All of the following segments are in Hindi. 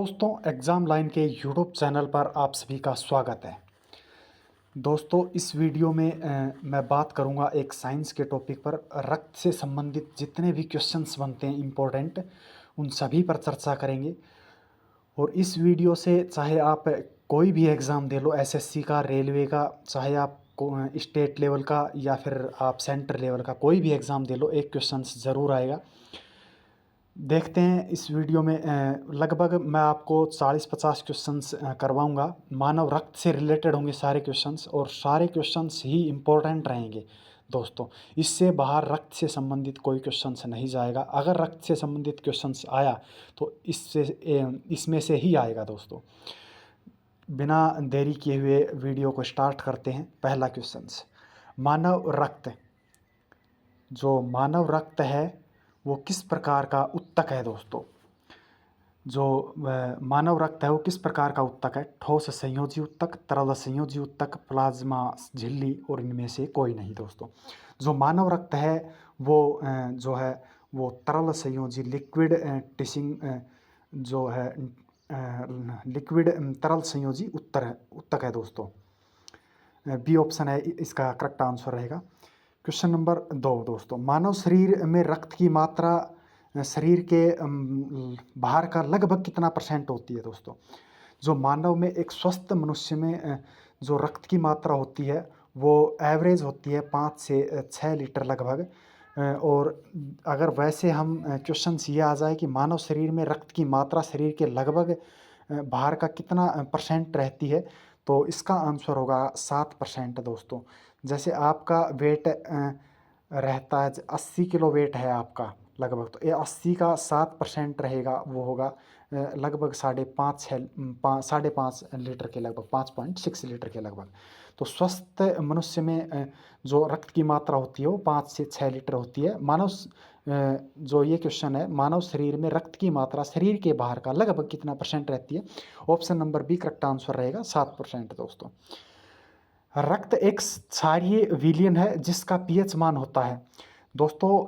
दोस्तों एग्ज़ाम लाइन के यूट्यूब चैनल पर आप सभी का स्वागत है। दोस्तों इस वीडियो में मैं बात करूंगा एक साइंस के टॉपिक पर। रक्त से संबंधित जितने भी क्वेश्चंस बनते हैं इम्पोर्टेंट, उन सभी पर चर्चा करेंगे। और इस वीडियो से चाहे आप कोई भी एग्ज़ाम दे लो, एसएससी का, रेलवे का, चाहे आप स्टेट लेवल का या फिर आप सेंटर लेवल का कोई भी एग्ज़ाम दे लो, एक क्वेश्चंस ज़रूर आएगा। देखते हैं इस वीडियो में लगभग मैं आपको 40-50 क्वेश्चंस करवाऊंगा। मानव रक्त से रिलेटेड होंगे सारे क्वेश्चंस, और सारे क्वेश्चंस ही इम्पोर्टेंट रहेंगे दोस्तों। इससे बाहर रक्त से संबंधित कोई क्वेश्चंस नहीं जाएगा। अगर रक्त से संबंधित क्वेश्चंस आया तो इसमें से ही आएगा दोस्तों। बिना देरी किए हुए वीडियो को स्टार्ट करते हैं। पहला क्वेश्चंस, मानव रक्त, जो मानव रक्त है वो किस प्रकार का उत्तक है दोस्तों। जो मानव रक्त है वो किस प्रकार का उत्तक है? ठोस संयोजी उत्तक, तरल संयोजी उत्तक, प्लाज्मा झिल्ली, और इनमें से कोई नहीं दोस्तों। जो मानव रक्त है वो जो है वो तरल संयोजी लिक्विड टिशिंग जो है लिक्विड तरल संयोजी उत्तक है दोस्तों। बी ऑप्शन है इसका करेक्ट आंसर रहेगा। क्वेश्चन नंबर 2 दोस्तों, मानव शरीर में रक्त की मात्रा शरीर के बाहर का लगभग कितना % होती है दोस्तों। जो मानव में, एक स्वस्थ मनुष्य में जो रक्त की मात्रा होती है वो एवरेज होती है 5 से 6 लीटर लगभग। और अगर वैसे हम क्वेश्चन ये आ जाए कि मानव शरीर में रक्त की मात्रा शरीर के लगभग बाहर का कितना % रहती है, तो इसका आंसर होगा 7% दोस्तों। जैसे आपका वेट रहता है 80 किलो वेट है आपका लगभग, तो ये 80 का 7% रहेगा, वो होगा लगभग 5.5 लीटर के लगभग, 5.6 लीटर के लगभग। तो स्वस्थ मनुष्य में जो रक्त की मात्रा होती है वो 5 से 6 लीटर होती है। जो ये क्वेश्चन है, मानव शरीर में रक्त की मात्रा शरीर के बाहर का लगभग कितना % रहती है? Option number B correct answer रहेगा, 7% दोस्तों। रक्त एक क्षारीय विलयन है जिसका पीएच मान होता है दोस्तों।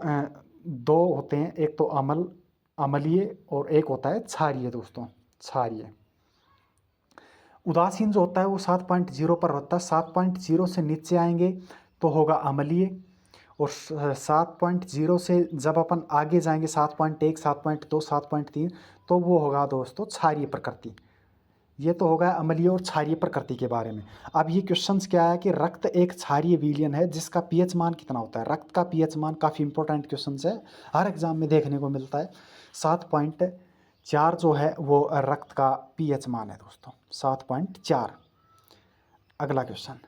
दो होते हैं, एक तो अम्लीय और एक होता है क्षारीय दोस्तों। क्षारीय उदासीन जो होता है वो 7.0 पर होता है। 7.0 से नीचे आएंगे तो होगा अम्लीय, और 7.0 से जब अपन आगे जाएंगे 7.1, 7.2, 7.3, तो वो होगा दोस्तों क्षारीय प्रकृति। ये तो होगा अम्लीय और क्षारीय प्रकृति के बारे में। अब ये क्वेश्चंस क्या है कि रक्त एक क्षारीय विलयन है जिसका पीएच मान कितना होता है। रक्त का पीएच मान काफ़ी इंपॉर्टेंट क्वेश्चंस है, हर एग्जाम में देखने को मिलता है। 7.4 जो है वो रक्त का पीएच मान है दोस्तों, 7.4। अगला क्वेश्चन,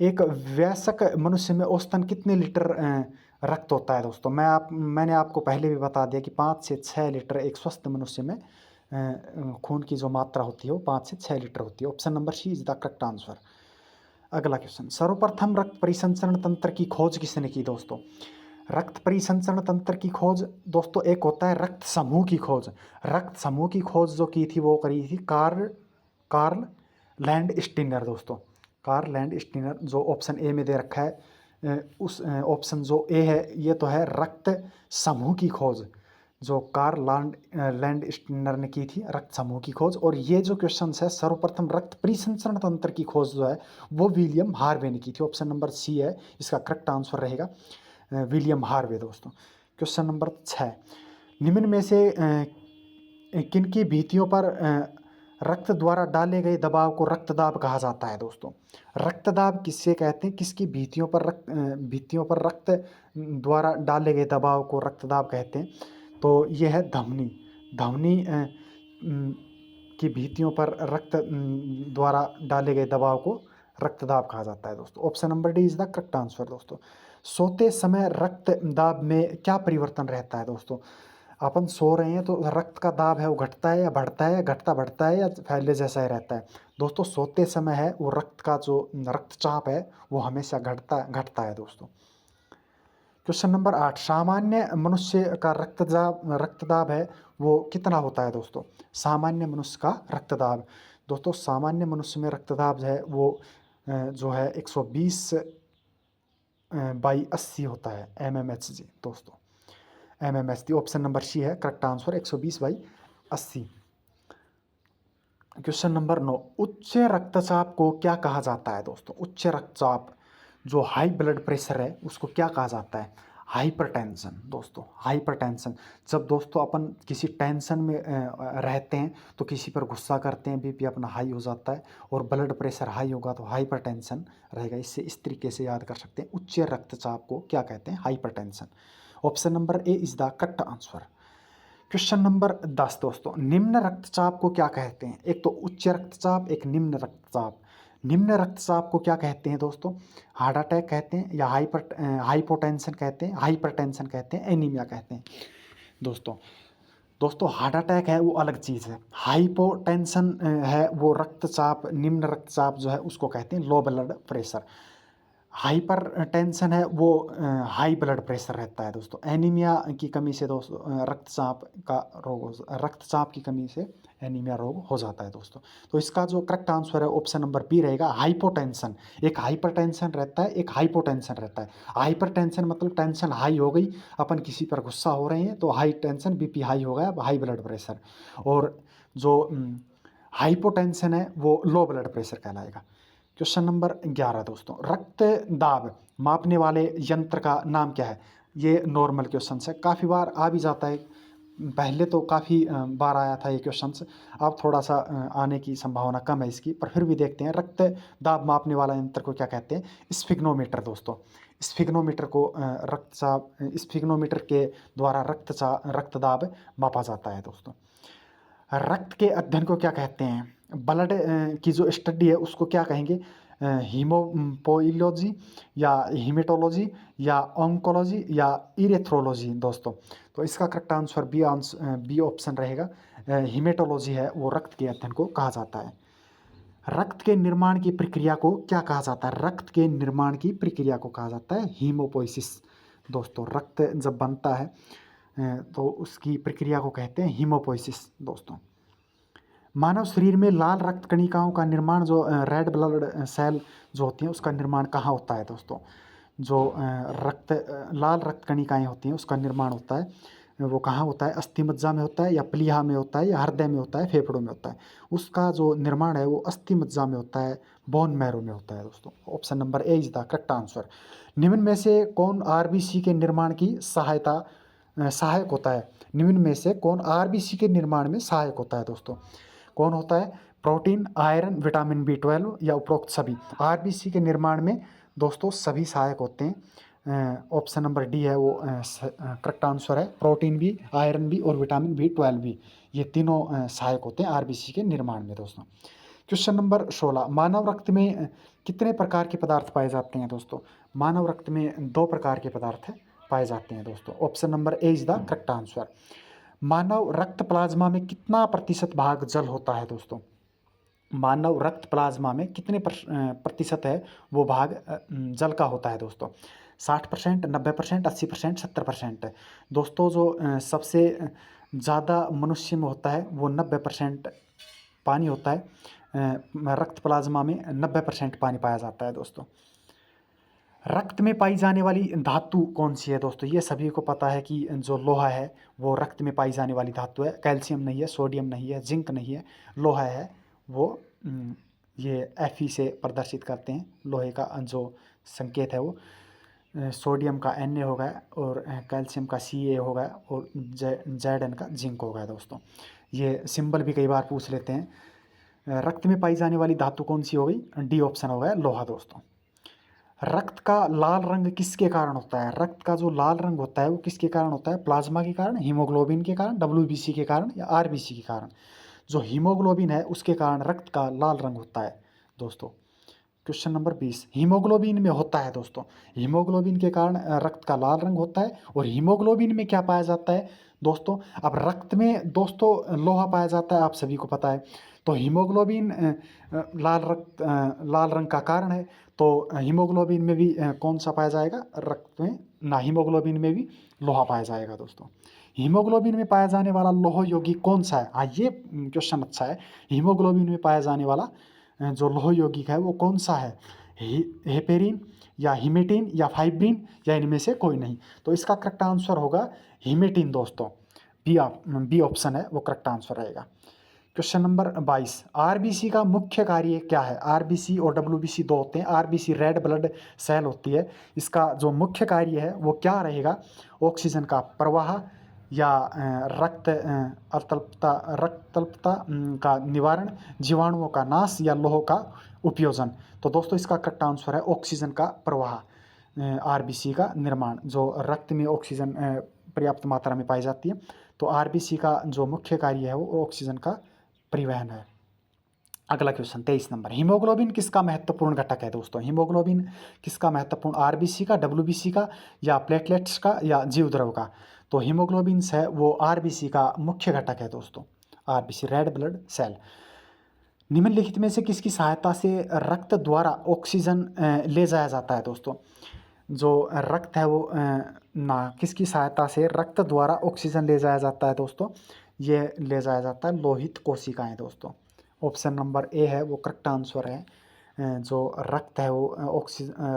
एक वयस्क मनुष्य में औसतन कितने लीटर रक्त होता है दोस्तों। मैंने आपको पहले भी बता दिया कि 5 से 6 लीटर एक स्वस्थ मनुष्य में खून की जो मात्रा होती है वो 5 से 6 लीटर होती है। Option number C is the correct answer. अगला क्वेश्चन, सर्वप्रथम रक्त परिसंचरण तंत्र की खोज किसने की दोस्तों। रक्त परिसंचरण तंत्र की खोज दोस्तों, एक होता है रक्त समूह की खोज। रक्त समूह की खोज जो की थी वो करी थी कार्ल लैंडस्टीनर दोस्तों। कार्ल लैंडस्टीनर, जो ऑप्शन ए में दे रखा है, उस ऑप्शन जो ए है ये तो है रक्त समूह की खोज, जो कार्ल लैंडस्टीनर ने की थी रक्त समूह की खोज। और ये जो क्वेश्चन है, सर्वप्रथम रक्त परिसंचरण तंत्र की खोज जो है वो विलियम हार्वे ने की थी। ऑप्शन नंबर सी है इसका करेक्ट आंसर रहेगा, विलियम हार्वे दोस्तों। क्वेश्चन नंबर 6, निम्न में से किन की भित्तियों पर रक्त द्वारा डाले गए दबाव को रक्तदाब कहा जाता है दोस्तों। रक्तदाब किससे कहते हैं? किसकी भित्तियों पर रक्त द्वारा डाले गए दबाव को रक्तदाब कहते हैं? तो ये है ध्वनि की भित्तियों पर रक्त द्वारा डाले गए दबाव को रक्तदाब कहा जाता है दोस्तों। Option number D is the correct answer दोस्तों। सोते समय रक्त दाब में क्या परिवर्तन रहता है दोस्तों। अपन सो रहे हैं तो रक्त का दाब है वो घटता है या बढ़ता है, घटता बढ़ता है या पहले जैसा ही रहता है दोस्तों। सोते समय है वो रक्त का जो रक्तचाप है वो हमेशा घटता है दोस्तों। क्वेश्चन नंबर 8, सामान्य मनुष्य का रक्तदाब है वो कितना होता है दोस्तों। सामान्य मनुष्य का रक्तदाब दोस्तों, सामान्य मनुष्य में रक्तदाब है वो जो है 120/80 होता है, mmHg दोस्तों। mmHg ऑप्शन नंबर सी है करेक्ट आंसर, 120/80। क्वेश्चन नंबर 9, उच्च रक्तचाप को क्या कहा जाता है दोस्तों? उच्च रक्तचाप, जो हाई ब्लड प्रेशर है, उसको क्या कहा जाता है? हाइपरटेंशन दोस्तों, हाइपरटेंशन। जब दोस्तों अपन किसी टेंशन में रहते हैं तो किसी पर गुस्सा करते हैं, बीपी अपना हाई हो जाता है और ब्लड प्रेशर हाई होगा तो हाइपरटेंशन रहेगा। इससे इस तरीके से याद कर सकते हैं, उच्च रक्तचाप को क्या कहते हैं? Hypertension. Option number A is the correct answer. Question number 10 दोस्तों, निम्न रक्तचाप को क्या कहते हैं? एक तो उच्च रक्तचाप, एक निम्न रक्तचाप। निम्न रक्तचाप को क्या कहते हैं दोस्तों? हार्ट अटैक कहते हैं, या हाइपोटेंशन कहते हैं, हाइपरटेंशन कहते हैं, एनीमिया कहते हैं दोस्तों। दोस्तों हार्ट अटैक है वो अलग चीज़ है, हाइपोटेंशन है वो रक्तचाप, निम्न रक्तचाप जो है उसको कहते हैं low blood pressure. Hyper tension है वो हाई ब्लड प्रेशर रहता है दोस्तों। एनीमिया की कमी से दोस्तों रक्तचाप की कमी से एनीमिया रोग हो जाता है दोस्तों। तो इसका जो करेक्ट आंसर है ऑप्शन नंबर बी रहेगा, हाइपोटेंशन। एक हाइपरटेंशन रहता है, एक हाइपोटेंशन रहता है। हाइपरटेंशन मतलब टेंशन हाई हो गई, अपन किसी पर गुस्सा हो रहे हैं तो हाई टेंशन, बीपी हाई हो गया, हाई ब्लड प्रेशर। और जो हाइपोटेंशन है वो लो ब्लड प्रेशर कहलाएगा। क्वेश्चन नंबर 11 दोस्तों, रक्त दाब मापने वाले यंत्र का नाम क्या है? ये नॉर्मल क्वेश्चन है, काफ़ी बार आ भी जाता है, पहले तो काफ़ी बार आया था ये क्वेश्चन, अब थोड़ा सा आने की संभावना कम है इसकी, पर फिर भी देखते हैं। रक्त दाब मापने वाला यंत्र को क्या कहते हैं? स्फिग्नोमीटर दोस्तों। स्फिग्नोमीटर को रक्तचाप, स्फिग्नोमीटर के द्वारा रक्तदाब मापा जाता है दोस्तों। रक्त के अध्ययन को क्या कहते हैं? ब्लड की जो स्टडी है उसको क्या कहेंगे? हीमोपोइलॉजी, या हीमेटोलॉजी, या ऑन्कोलॉजी, या इरेथ्रोलॉजी दोस्तों। तो इसका करेक्ट आंसर बी ऑप्शन रहेगा। हीमेटोलॉजी है वो रक्त के अध्ययन को कहा जाता है। रक्त के निर्माण की प्रक्रिया को क्या कहा जाता है? रक्त के निर्माण की प्रक्रिया को कहा जाता है हीमोपोइसिस दोस्तों। रक्त जब बनता है तो उसकी प्रक्रिया को कहते हैं हीमोपोइसिस दोस्तों। मानव शरीर में लाल रक्त कणिकाओं का निर्माण, जो रेड ब्लड सेल जो होती हैं उसका निर्माण कहाँ होता है दोस्तों? जो लाल रक्त कणिकाएँ होती हैं उसका निर्माण होता है, वो कहाँ होता है? अस्थि मज्जा में होता है, या प्लीहा में होता है, या हृदय में होता है, फेफड़ों में होता है? उसका जो निर्माण है वो अस्थि मज्जा में होता है, बोन मैरो में होता है दोस्तों। Option number A is the correct answer. निम्न में से कौन आरबीसी के निर्माण की सहायक होता है? निम्न में से कौन आरबीसी के निर्माण में सहायक होता है दोस्तों? कौन होता है? प्रोटीन, आयरन, विटामिन बी 12, या उपरोक्त सभी? आरबीसी के निर्माण में दोस्तों सभी सहायक होते हैं। ऑप्शन नंबर डी है वो करेक्ट आंसर है। प्रोटीन भी, आयरन भी और विटामिन बी 12 भी, ये तीनों सहायक होते हैं आरबीसी के निर्माण में दोस्तों। क्वेश्चन नंबर 16, मानव रक्त में कितने प्रकार के पदार्थ पाए जाते हैं दोस्तों? मानव रक्त में 2 प्रकार के पदार्थ पाए जाते हैं दोस्तों। Option number A is the correct answer. मानव रक्त प्लाज्मा में कितना प्रतिशत भाग जल होता है दोस्तों? मानव रक्त प्लाज्मा में कितने प्रतिशत है वो भाग जल का होता है दोस्तों? 60%, 90%, 80%, 70%? दोस्तों जो सबसे ज़्यादा मनुष्य में होता है वो 90% पानी होता है। रक्त प्लाज्मा में 90% पानी पाया जाता है दोस्तों। रक्त में पाई जाने वाली धातु कौन सी है दोस्तों? ये सभी को पता है कि जो लोहा है वो रक्त में पाई जाने वाली धातु है। कैल्शियम नहीं है, सोडियम नहीं है, जिंक नहीं है, लोहा है वो। ये Fe से प्रदर्शित करते हैं, लोहे का जो संकेत है वो। सोडियम का Na होगा, और कैल्शियम का Ca होगा, और Zn का जिंक होगा दोस्तों। ये सिंबल भी कई बार पूछ लेते हैं। रक्त में पाई जाने वाली धातु कौन सी हो गई? डी ऑप्शन हो गया, लोहा दोस्तों। रक्त का लाल रंग किसके कारण होता है? रक्त का जो लाल रंग होता है वो किसके कारण होता है? प्लाज्मा के कारण, हीमोग्लोबिन के कारण, WBC के कारण, या RBC के कारण? जो हीमोग्लोबिन है उसके कारण रक्त का लाल रंग होता है दोस्तों। क्वेश्चन नंबर 20, हीमोग्लोबिन में होता है दोस्तों, हीमोग्लोबिन के कारण रक्त का लाल रंग होता है। और हीमोग्लोबिन में क्या पाया जाता है दोस्तों? अब रक्त में दोस्तों लोहा पाया जाता है, आप सभी को पता है। तो हीमोग्लोबिन लाल रंग का कारण है, तो हीमोग्लोबिन में भी कौन सा पाया जाएगा? रक्त में ना, हीमोग्लोबिन में भी लोहा पाया जाएगा दोस्तों। हीमोग्लोबिन में पाया जाने वाला लोह यौगिक कौन सा है? हाँ, ये क्वेश्चन अच्छा है। हीमोग्लोबिन में पाया जाने वाला जो लोह यौगिक है वो कौन सा है? हेपेरिन, या हिमेटिन, या फाइब्रिन, या इनमें से कोई नहीं? तो इसका करेक्ट आंसर होगा हिमेटिन दोस्तों। बी ऑप्शन है वो करेक्ट आंसर रहेगा। क्वेश्चन नंबर 22, आरबीसी का मुख्य कार्य क्या है? आरबीसी और डब्ल्यूबीसी दो होते हैं। आरबीसी रेड ब्लड सेल होती है, इसका जो मुख्य कार्य है वो क्या रहेगा? ऑक्सीजन का प्रवाह या रक्त अल्पता का निवारण, जीवाणुओं का नाश या लोह का उपयोजन। तो दोस्तों इसका करेक्ट आंसर है ऑक्सीजन का प्रवाह। आरबीसी का निर्माण, जो रक्त में ऑक्सीजन पर्याप्त मात्रा में पाई जाती है, तो आरबीसी का जो मुख्य कार्य है वो ऑक्सीजन का परिवहन है। अगला क्वेश्चन 23 नंबर, हीमोग्लोबिन किसका महत्वपूर्ण घटक है? दोस्तों हीमोग्लोबिन किसका महत्वपूर्ण, आरबीसी का, डब्ल्यूबीसी का, या प्लेटलेट्स का, या जीवद्रव का? तो हीमोग्लोबिन है वो आरबीसी का मुख्य घटक है दोस्तों, आरबीसी रेड ब्लड सेल। निम्नलिखित में से किसकी सहायता से रक्त द्वारा ऑक्सीजन ले जाया जाता है? दोस्तों जो रक्त है वो किसकी सहायता से रक्त द्वारा ऑक्सीजन ले जाया जाता है? दोस्तों ये ले जाया जाता है लोहित कोशिकाएं। दोस्तों ऑप्शन नंबर ए है वो करेक्ट आंसर है। जो रक्त है वो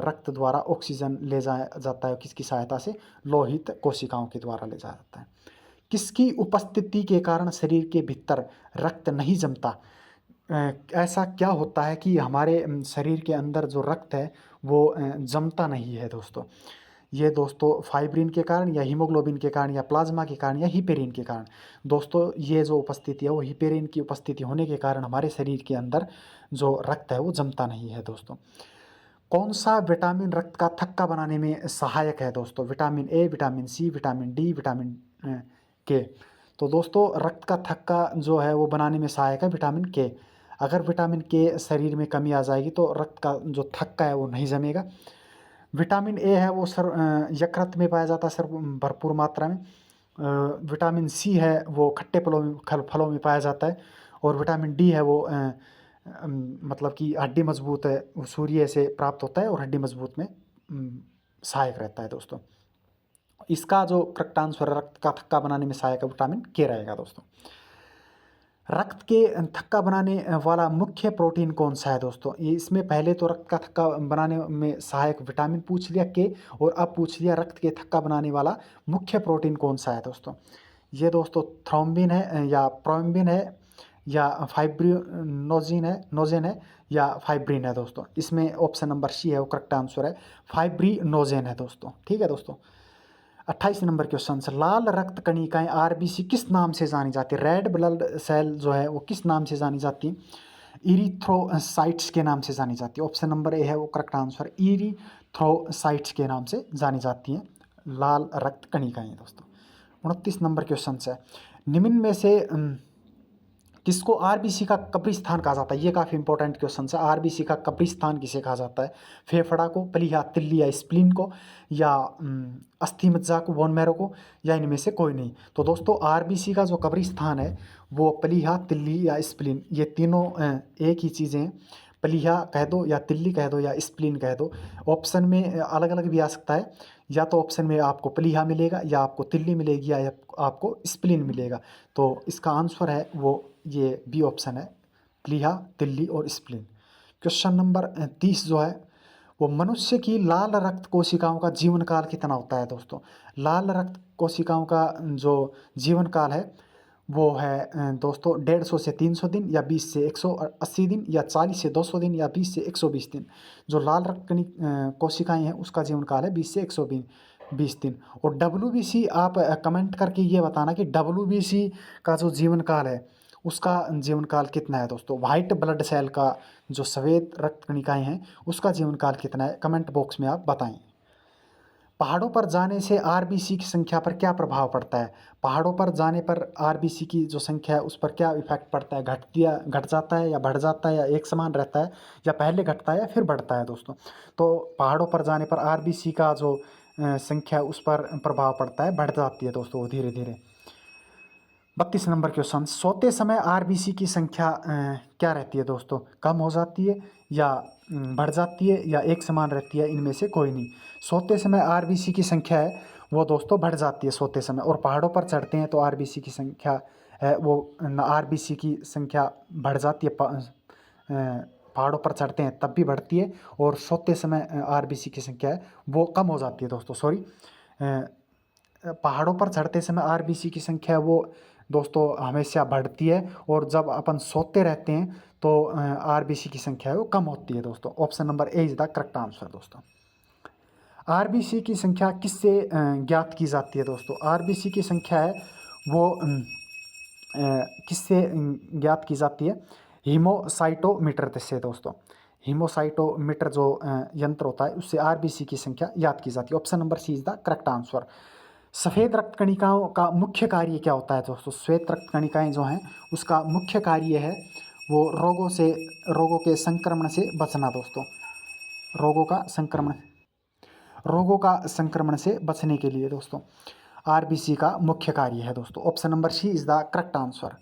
रक्त द्वारा ऑक्सीजन ले जाया जाता है किसकी सहायता से? लोहित कोशिकाओं के द्वारा ले जाया जाता है। किसकी उपस्थिति के कारण शरीर के भीतर रक्त नहीं जमता? ऐसा क्या होता है कि हमारे शरीर के अंदर जो रक्त है वो जमता नहीं है? दोस्तों ये दोस्तों फाइब्रिन के कारण, या हीमोग्लोबिन के कारण, या प्लाज्मा के कारण, या हिपेरिन के कारण। दोस्तों ये जो उपस्थिति है वो हिपेरिन की उपस्थिति होने के कारण हमारे शरीर के अंदर जो रक्त है वो जमता नहीं है। दोस्तों कौन सा विटामिन रक्त का थक्का बनाने में सहायक है? दोस्तों vitamin A, vitamin C, vitamin D, vitamin K. तो दोस्तों रक्त का थक्का जो है वो बनाने में सहायक है विटामिन के। अगर विटामिन के शरीर में कमी आ जाएगी तो रक्त का जो थक्का है वो नहीं जमेगा। विटामिन ए है वो यकृत में पाया जाता है भरपूर मात्रा में। विटामिन सी है वो खट्टे फलों में पाया जाता है। और विटामिन डी है वो मतलब कि हड्डी मजबूत है, वो सूर्य से प्राप्त होता है और हड्डी मजबूत में सहायक रहता है। दोस्तों इसका जो करेक्ट आंसर रक्त का थक्का बनाने में सहायक विटामिन के रहेगा। दोस्तों रक्त के थक्का बनाने वाला मुख्य प्रोटीन कौन सा है? दोस्तों ये इसमें पहले तो रक्त का थक्का बनाने में सहायक विटामिन पूछ लिया के, और अब पूछ लिया रक्त के थक्का बनाने वाला मुख्य प्रोटीन कौन सा है? दोस्तों ये दोस्तों थ्रोम्बिन है, या प्रोम्बिन है, या नोजेन है, या फाइब्रिन है? दोस्तों इसमें ऑप्शन नंबर सी है वो करेक्ट आंसर है, फाइब्रिनोजेन है। दोस्तों ठीक है। दोस्तों 28 नंबर क्वेश्चन से, लाल रक्त कणिकाएं आरबीसी किस नाम से जानी जाती है? रेड ब्लड सेल जो है वो किस नाम से जानी जाती है? इरिथ्रोसाइट्स के नाम से जानी जाती है। ऑप्शन नंबर ए है वो करेक्ट आंसर, इरिथ्रोसाइट्स के नाम से जानी जाती हैं लाल रक्त कणिकाएं। दोस्तों 29 नंबर क्वेश्चन से, निम्न में से किसको आरबीसी का कब्रिस्तान कहा जाता है? ये काफ़ी इंपॉर्टेंट क्वेश्चन है। आरबीसी का कब्रिस्तान किसे कहा जाता है? फेफड़ा को, प्लीहा, तिल्ली या स्प्लीन को, या अस्थि मज्जा को, बोन मैरो को, या इनमें से कोई नहीं? तो दोस्तों आरबीसी का जो कब्रिस्तान है वो प्लीहा, तिल्ली या स्प्लीन, ये तीनों एक ही चीज़ें हैं। प्लीहा कह दो, या तिल्ली कह दो, या स्प्लीन कह दो। ऑप्शन में अलग अलग भी आ सकता है, या तो ऑप्शन में आपको प्लीहा मिलेगा, या आपको तिल्ली मिलेगी, या आपको स्प्लीन मिलेगा। तो इसका आंसर है वो ये बी ऑप्शन है, प्लीहा, तिल्ली और स्प्लीन। क्वेश्चन नंबर 30 जो है वो, मनुष्य की लाल रक्त कोशिकाओं का जीवन काल कितना होता है? दोस्तों लाल रक्त कोशिकाओं का जो जीवन काल है वो है दोस्तों 150 से 300 दिन, या 20 से 180 दिन, या 40 से 200 दिन, या 20 से 120 दिन। जो लाल रक्त कोशिकाएं हैं उसका जीवन काल है 20 से 120 दिन। और डब्ल्यूबीसी आप कमेंट करके ये बताना कि डब्ल्यूबीसी का जो जीवन काल है उसका जीवन काल कितना है? दोस्तों वाइट ब्लड सेल का जो सफ़ेद रक्त कणिकाएं हैं उसका जीवन काल कितना है, कमेंट बॉक्स में आप बताएं। पहाड़ों पर जाने से आरबीसी की संख्या पर क्या प्रभाव पड़ता है? पहाड़ों पर जाने पर आरबीसी की जो संख्या है उस पर क्या इफेक्ट पड़ता है? घट जाता है, या बढ़ जाता है, या एक समान रहता है, या पहले घटता है या फिर बढ़ता है? दोस्तों तो पहाड़ों पर जाने पर आरबीसी का जो संख्या है उस पर प्रभाव पड़ता है, बढ़ जाती है दोस्तों धीरे धीरे। 32 नंबर क्वेश्चन, सोते समय आरबीसी की संख्या क्या रहती है? दोस्तों कम हो जाती है, या बढ़ जाती है, या एक समान रहती है? इनमें से कोई नहीं। सोते समय आरबीसी की संख्या है वो दोस्तों बढ़ जाती है सोते समय, और पहाड़ों पर चढ़ते हैं तो आरबीसी की संख्या है वो आरबीसी की संख्या बढ़ जाती है। पहाड़ों पर चढ़ते हैं तब भी बढ़ती है, और सोते समय आरबीसी की संख्या है वो कम हो जाती है। दोस्तों सॉरी, पहाड़ों पर चढ़ते समय आरबीसी की संख्या वो दोस्तों हमेशा बढ़ती है, और जब अपन सोते रहते हैं तो आरबीसी की संख्या है वो कम होती है दोस्तों। Option number A is the correct answer दोस्तों। आरबीसी की संख्या किससे ज्ञात की जाती है दोस्तों? आरबीसी की संख्या है वो किससे ज्ञात की जाती है? हीमोसाइटोमीटर से दोस्तों। हीमोसाइटोमीटर जो यंत्र होता है उससे आरबीसी की संख्या ज्ञात की जाती है। Option number C is the correct answer. सफ़ेद रक्त कणिकाओं का मुख्य कार्य क्या होता है दोस्तों? श्वेत रक्त कणिकाएं जो हैं उसका मुख्य कार्य है वो रोगों के संक्रमण से बचना दोस्तों। रोगों का संक्रमण रोगों का संक्रमण से बचने के लिए दोस्तों आरबीसी का मुख्य कार्य है दोस्तों। Option number C is the correct answer.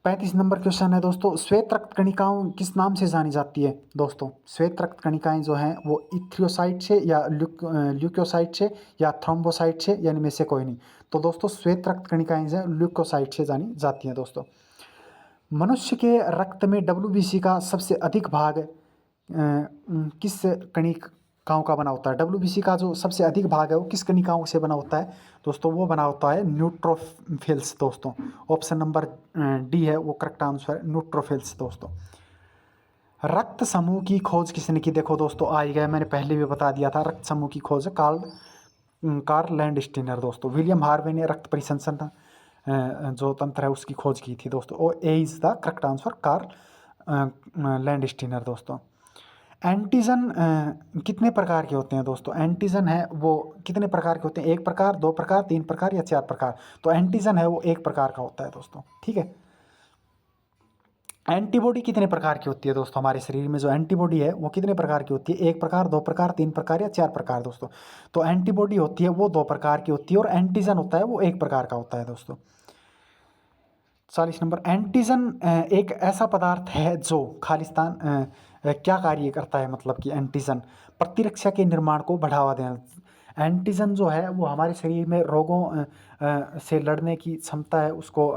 35 number question है दोस्तों, श्वेत रक्त कणिकाओं किस नाम से जानी जाती है दोस्तों? श्वेत रक्त कणिकाएं जो हैं वो इथ्रियोसाइट से या ल्यूकोसाइट से या थ्रोम्बोसाइट से, यानी में से कोई नहीं। तो दोस्तों श्वेत रक्त कणिकाएं जो हैं ल्यूकोसाइट से जानी जाती हैं दोस्तों। मनुष्य के रक्त में डब्ल्यूबीसी का सबसे अधिक भाग किस कणिकाओं का बना होता है? डब्ल्यूबीसी का जो सबसे अधिक भाग है वो किस कणिकाओं से बना होता है दोस्तों? वो बना होता है न्यूट्रोफिल्स दोस्तों। ऑप्शन नंबर डी है वो करेक्ट आंसर है, न्यूट्रोफिल्स दोस्तों। रक्त समूह की खोज किसने की? देखो दोस्तों आ ही गया, मैंने पहले भी बता दिया था, रक्त समूह की खोज कार्ल लैंडस्टीनर दोस्तों। विलियम हार्वे ने रक्त परिसंचरण जो तंत्र है उसकी खोज की थी दोस्तों। O A is the correct answer, Karl Landsteiner दोस्तों। एंटीजन कितने प्रकार के होते हैं दोस्तों? एंटीजन है वो कितने प्रकार के होते हैं? 1 प्रकार, 2 प्रकार, 3 प्रकार या 4 प्रकार? तो एंटीजन है वो 1 प्रकार का होता है दोस्तों, ठीक है। एंटीबॉडी कितने प्रकार की होती है दोस्तों? हमारे शरीर में जो एंटीबॉडी है वो कितने प्रकार की होती है? 1 प्रकार, 2 प्रकार, 3 प्रकार या 4 प्रकार दोस्तों? तो एंटीबॉडी होती है वो 2 प्रकार की होती है, और एंटीजन होता है वो 1 प्रकार का होता है दोस्तों। 40 नंबर, एंटीजन एक ऐसा पदार्थ है जो खालिस्तान क्या कार्य करता है? मतलब कि एंटीजन प्रतिरक्षा के निर्माण को बढ़ावा देना। एंटीजन जो है वो हमारे शरीर में रोगों से लड़ने की क्षमता है उसको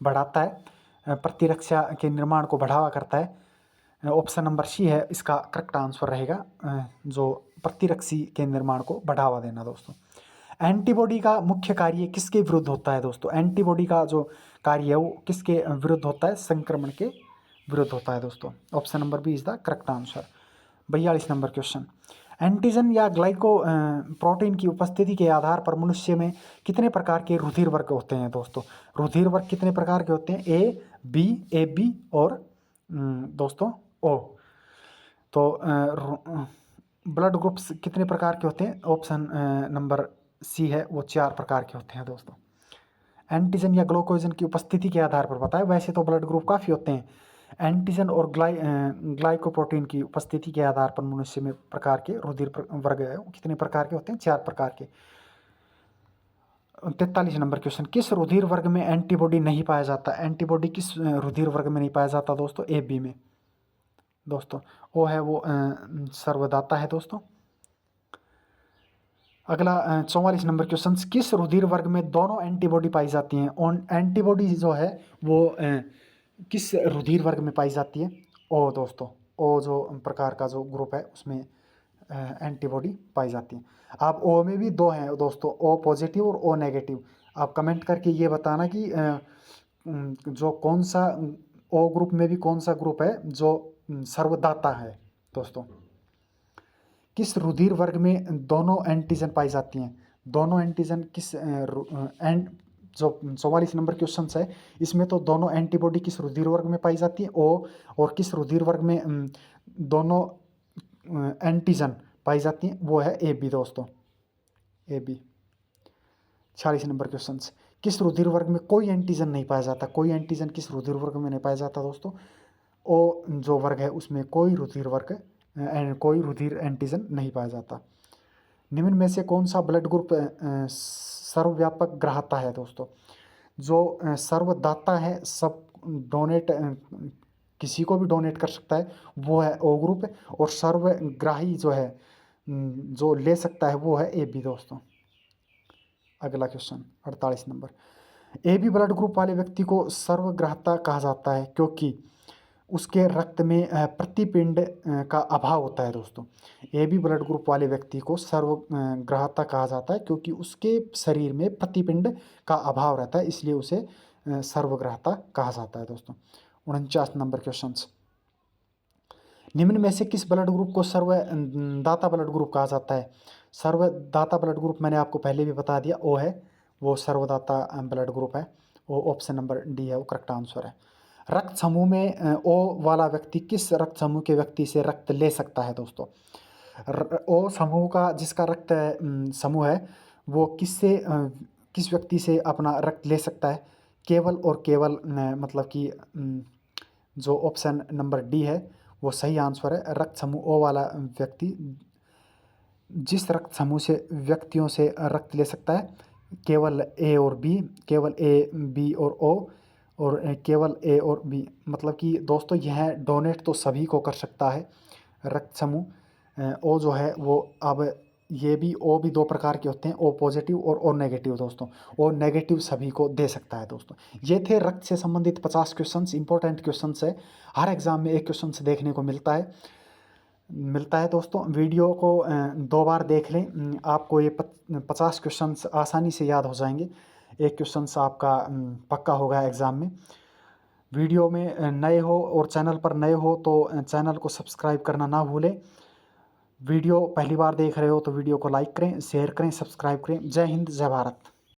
बढ़ाता है, प्रतिरक्षा के निर्माण को बढ़ावा करता है। ऑप्शन नंबर सी है इसका करेक्ट आंसर रहेगा, जो प्रतिरक्षी के निर्माण को बढ़ावा देना दोस्तों। एंटीबॉडी का मुख्य कार्य किसके विरुद्ध होता है दोस्तों? एंटीबॉडी का जो कार्य है वो किसके विरुद्ध होता है? संक्रमण के विरुद्ध होता है दोस्तों। Option number B is the correct answer. 42 number question, antigen या ग्लाइको प्रोटीन की उपस्थिति के आधार पर मनुष्य में कितने प्रकार के रुधिर वर्ग होते हैं दोस्तों? रुधिर वर्ग कितने प्रकार के होते हैं? ए बी और दोस्तों ओ। तो ब्लड ग्रुप्स कितने प्रकार के होते हैं? ऑप्शन नंबर सी है वो 4 प्रकार के होते हैं दोस्तों। एंटीजन या ग्लूकोजन की उपस्थिति के आधार पर बताएं, वैसे तो ब्लड ग्रुप काफ़ी होते हैं। एंटीजन और ग्लाइकोप्रोटीन की उपस्थिति के आधार पर मनुष्य में प्रकार के रुधिर वर्ग है वो कितने प्रकार के होते हैं? 4 प्रकार के। 43 नंबर क्वेश्चन, किस रुधिर वर्ग में एंटीबॉडी नहीं पाया जाता? एंटीबॉडी किस रुधिर वर्ग में नहीं पाया जाता दोस्तों? ए बी में दोस्तों। ओ है वो सर्वदाता है दोस्तों। अगला 44 नंबर क्वेश्चन, किस रुधिर वर्ग में दोनों एंटीबॉडी पाई जाती हैं? ऑन एंटीबॉडी जो है वो किस रुधिर वर्ग में पाई जाती है? ओ दोस्तों, ओ जो प्रकार का जो ग्रुप है उसमें एंटीबॉडी पाई जाती है। आप ओ में भी 2 हैं दोस्तों, ओ पॉजिटिव और ओ नेगेटिव। आप कमेंट करके ये बताना कि जो कौन सा ओ ग्रुप में भी कौन सा ग्रुप है जो सर्वदाता है दोस्तों। किस रुधिर वर्ग में दोनों एंटीजन पाई जाती हैं? दोनों एंटीजन किस जो 44 नंबर क्वेश्चन है इसमें तो दोनों एंटीबॉडी किस रुधिर वर्ग में पाई जाती है? ओ। और किस रुधिर वर्ग में दोनों एंटीजन पाई जाती हैं? वो है ए बी दोस्तों, ए बी। 46 नंबर क्वेश्चन, किस रुधिर वर्ग में कोई एंटीजन नहीं पाया जाता? कोई एंटीजन किस रुधिर वर्ग में नहीं पाया जाता दोस्तों? ओ जो वर्ग है उसमें कोई रुधिर एंटीजन नहीं पाया जाता। निम्न में से कौन सा ब्लड ग्रुप सर्वव्यापक ग्राहता है दोस्तों? जो सर्वदाता है, सब डोनेट किसी को भी डोनेट कर सकता है, वो है ओ ग्रुप। और सर्वग्राही जो है जो ले सकता है वो है ए बी दोस्तों। अगला question 48 number, A B blood group वाले व्यक्ति को सर्वग्राहता कहा जाता है क्योंकि उसके रक्त में प्रतिपिंड का अभाव होता है दोस्तों। ए बी ब्लड ग्रुप वाले व्यक्ति को सर्वग्राहता कहा जाता है, क्योंकि उसके शरीर में प्रतिपिंड का अभाव रहता है, इसलिए उसे सर्वग्राहता कहा जाता है दोस्तों। 49 नंबर क्वेश्चन, निम्न में से किस ब्लड ग्रुप को सर्वदाता ब्लड ग्रुप कहा जाता है? सर्वदाता ब्लड ग्रुप मैंने आपको पहले भी बता दिया, ओ है, वो सर्वदाता ब्लड ग्रुप है। वो ऑप्शन नंबर डी है, वो करेक्ट आंसर है। रक्त समूह में ओ वाला व्यक्ति किस रक्त समूह के व्यक्ति से रक्त ले सकता है दोस्तों? ओ समूह का जिसका रक्त समूह है वो किस व्यक्ति से अपना रक्त ले सकता है? केवल और केवल मतलब कि जो ऑप्शन नंबर डी है वो सही आंसर है। रक्त समूह ओ वाला व्यक्ति जिस रक्त समूह से व्यक्तियों से रक्त ले सकता है, केवल ए और बी, केवल ए बी और ओ, और केवल ए और बी, मतलब कि दोस्तों यह डोनेट तो सभी को कर सकता है रक्त समूह। ओ जो है वो, अब ये भी ओ भी दो प्रकार के होते हैं, ओ पॉजिटिव और ओ नेगेटिव दोस्तों। ओ नेगेटिव सभी को दे सकता है दोस्तों। ये थे रक्त से संबंधित 50 क्वेश्चंस, इंपॉर्टेंट क्वेश्चंस है, हर एग्जाम में एक क्वेश्चन देखने को मिलता है दोस्तों। वीडियो को 2 बार देख लें, आपको ये 50 क्वेश्चंस आसानी से याद हो जाएंगे। एक क्वेश्चंस आपका पक्का होगा एग्ज़ाम में। वीडियो में नए हो और चैनल पर नए हो तो चैनल को सब्सक्राइब करना ना भूलें। वीडियो पहली बार देख रहे हो तो वीडियो को लाइक करें, शेयर करें, सब्सक्राइब करें। जय हिंद, जय भारत।